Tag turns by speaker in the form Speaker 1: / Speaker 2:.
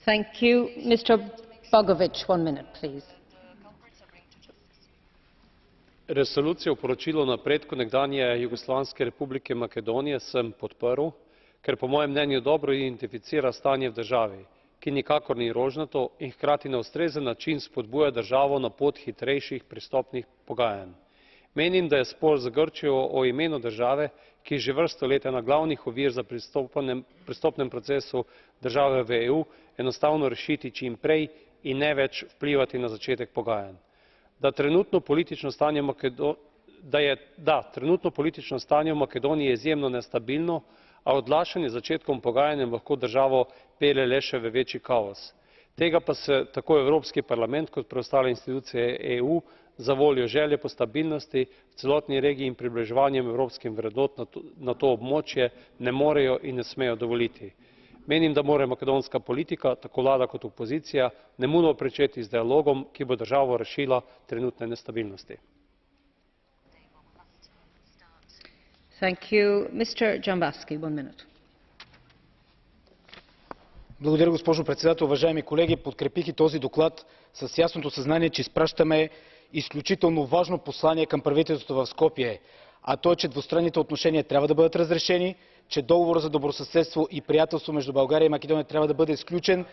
Speaker 1: Thank you. Mr. Bogovic, 1 minute, please.
Speaker 2: Resolucijo o poročilu o napredku nekdanje Jugoslovanske republike Makedonije sem podprl, ker po mojem mnenju dobro identificira stanje v državi, ki nikakor ni rožnato in hkrati na ustrezen način spodbuja državo na pot hitrejših pristopnih pogajanj. Menim, da je spor z Grčijo o imenu države, ki je že vrsto let ena glavnih ovir za pristopnem procesu države v EU, enostavno rešiti čim prej in ne več vplivati na začetek pogajanj. Trenutno politično stanje v Makedoniji je izjemno nestabilno, a odlašanje z začetkom pogajanj lahko državo pelje le še v večji kaos. Tega pa se tako Evropski parlament kot preostale institucije EU zavoljo želje po stabilnosti v celotni regiji in približevanjem evropskim vrednotam na to območje ne morejo in ne smejo dovoliti. Menim, da mora makedonska politika, tako vlada kot opozicija, nemudoma pričeti z dialogom, ki bo državo rešila trenutne nestabilnosti.
Speaker 3: Благодаря, госпожо председател. Уважаеми колеги, подкрепих и този доклад с ясното съзнание, че изпращаме изключително важно послание към правителството в Скопие, а то е, че двустранните отношения трябва да бъдат разрешени, че договорът за добросъседство и приятелство между България и Македония трябва да бъде сключен